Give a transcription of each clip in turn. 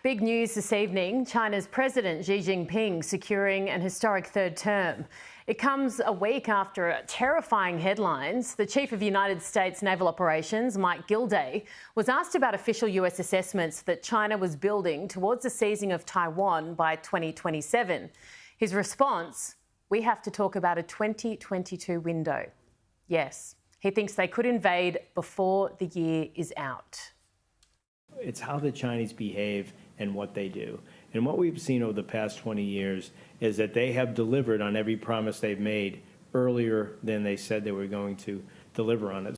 back. Big news this evening. China's President Xi Jinping securing an historic third term. It comes a week after terrifying headlines. The Chief of United States Naval Operations, Mike Gilday, was asked about official US assessments that China was building towards the seizing of Taiwan by 2027. His response, we have to talk about a 2022 window. Yes, he thinks they could invade before the year is out. It's how the Chinese behave and what they do. And what we've seen over the past 20 years is that they have delivered on every promise they've made earlier than they said they were going to deliver on it.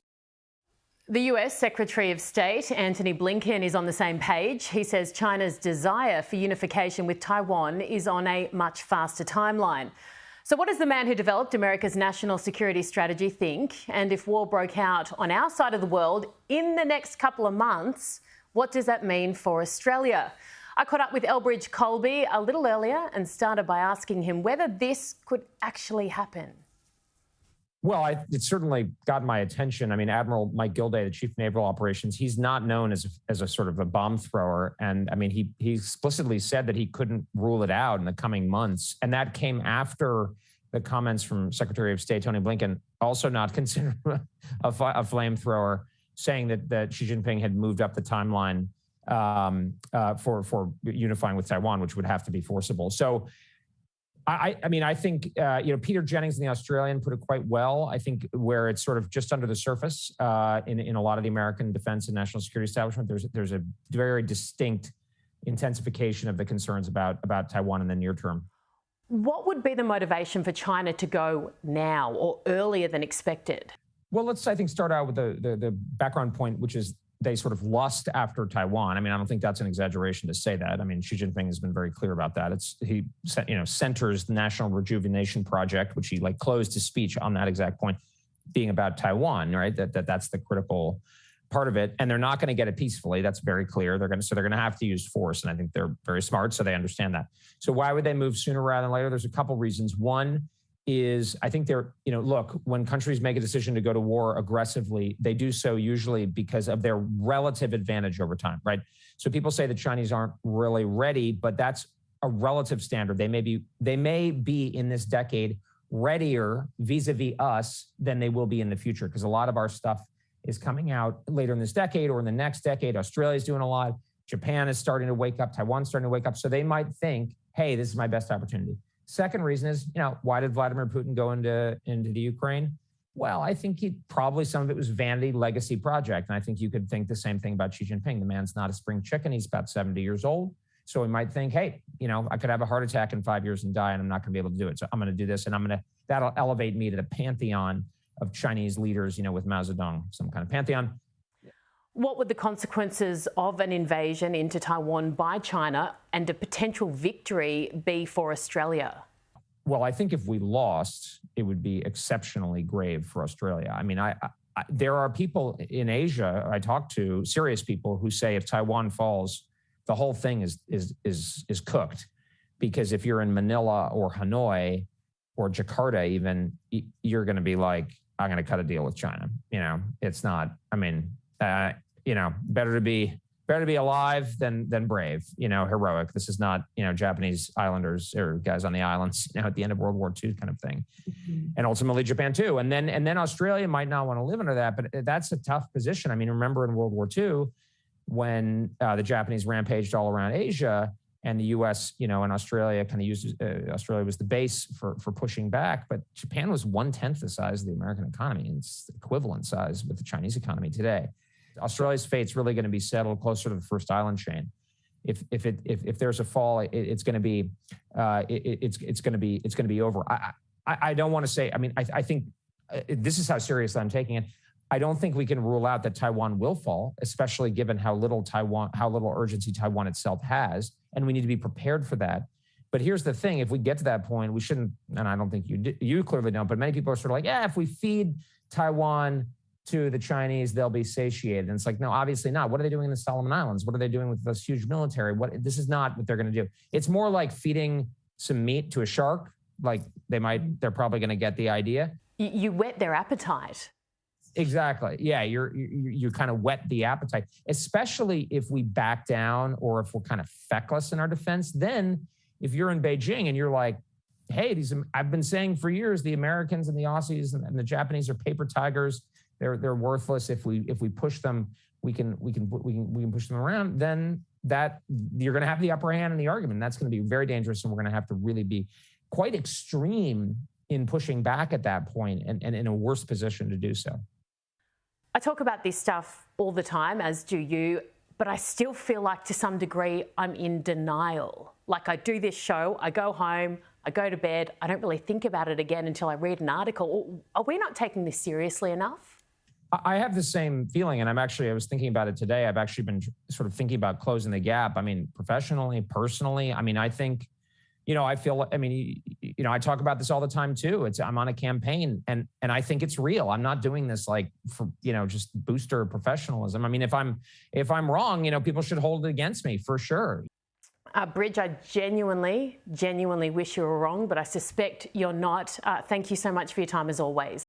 The US Secretary of State, Antony Blinken, is on the same page. He says China's desire for unification with Taiwan is on a much faster timeline. So what does the man who developed America's national security strategy think? And if war broke out on our side of the world in the next couple of months, what does that mean for Australia? I caught up with Elbridge Colby a little earlier and started by asking him whether this could actually happen. Well, it certainly got my attention. I mean, Admiral Mike Gilday, the Chief of Naval Operations, he's not known as a sort of a bomb thrower. And I mean, he explicitly said that he couldn't rule it out in the coming months. And that came after the comments from Secretary of State Tony Blinken, also not considered a flamethrower, saying that Xi Jinping had moved up the timeline for unifying with Taiwan, which would have to be forcible. So, I mean, I think Peter Jennings in the Australian put it quite well. I think where it's sort of just under the surface in a lot of the American defense and national security establishment, there's a very distinct intensification of the concerns about Taiwan in the near term. What would be the motivation for China to go now or earlier than expected? Well, let's, I think, start out with the background point, which is they sort of lust after Taiwan. I mean, I don't think that's an exaggeration to say that. I mean, Xi Jinping has been very clear about that. He centers the National Rejuvenation Project, which he closed his speech on that exact point, being about Taiwan, right? That's the critical part of it. And they're not going to get it peacefully. That's very clear. They're going to have to use force. And I think they're very smart, so they understand that. So why would they move sooner rather than later? There's a couple reasons. One is I think look, when countries make a decision to go to war aggressively, they do so usually because of their relative advantage over time, right? So people say the Chinese aren't really ready, but that's a relative standard. They may be in this decade readier vis-a-vis us than they will be in the future, because a lot of our stuff is coming out later in this decade or in the next decade. Australia's doing a lot. Japan is starting to wake up. Taiwan's starting to wake up. So they might think, hey, this is my best opportunity. Second reason is, why did Vladimir Putin go into the Ukraine? Well, I think some of it was vanity, legacy project. And I think you could think the same thing about Xi Jinping. The man's not a spring chicken. He's about 70 years old. So he might think, hey, I could have a heart attack in 5 years and die, and I'm not going to be able to do it. So I'm going to do this, and that'll elevate me to the pantheon of Chinese leaders, with Mao Zedong, some kind of pantheon. What would the consequences of an invasion into Taiwan by China and a potential victory be for Australia? Well, I think if we lost, it would be exceptionally grave for Australia. I mean, there are people in Asia I talk to, serious people, who say if Taiwan falls, the whole thing is cooked. Because if you're in Manila or Hanoi or Jakarta even, you're going to be like, I'm going to cut a deal with China. It's not, better to be alive than brave, heroic. This is not, Japanese islanders or guys on the islands, at the end of World War II kind of thing. Mm-hmm. And ultimately Japan too. And then Australia might not want to live under that, but that's a tough position. I mean, remember in World War II, when the Japanese rampaged all around Asia, and the U.S., and Australia kind of used, Australia was the base for pushing back. But Japan was 1/10 the size of the American economy. And it's equivalent size with the Chinese economy today. Australia's fate's really going to be settled closer to the first island chain. If there's a fall, it's going to be over. I don't want to say. I mean, I think this is how seriously I'm taking it. I don't think we can rule out that Taiwan will fall, especially given how little urgency Taiwan itself has, and we need to be prepared for that. But here's the thing: if we get to that point, we shouldn't. And I don't think you clearly don't. But many people are sort of like, yeah, if we feed Taiwan to the Chinese, they'll be satiated. And it's like, no, obviously not. What are they doing in the Solomon Islands? What are they doing with this huge military? This is not what they're going to do. It's more like feeding some meat to a shark. Like they're probably going to get the idea. You whet their appetite. Exactly. Yeah, you kind of whet the appetite, especially if we back down or if we're kind of feckless in our defense. Then, if you're in Beijing and you're like, "Hey, I've been saying for years, the Americans and the Aussies and the Japanese are paper tigers. They're worthless. If we push them, we can push them around." Then that you're going to have the upper hand in the argument. That's going to be very dangerous, and we're going to have to really be quite extreme in pushing back at that point, and in a worse position to do so. I talk about this stuff all the time, as do you, but I still feel like to some degree I'm in denial. Like I do this show, I go home, I go to bed, I don't really think about it again until I read an article. Are we not taking this seriously enough? I have the same feeling, and I was thinking about it today. I've actually been sort of thinking about closing the gap. I mean, professionally, personally, I mean, I think, I feel, I talk about this all the time too. I'm on a campaign and I think it's real. I'm not doing this like for, just booster professionalism. I mean, if I'm wrong, people should hold it against me for sure. Bridge, I genuinely wish you were wrong, but I suspect you're not. Thank you so much for your time as always.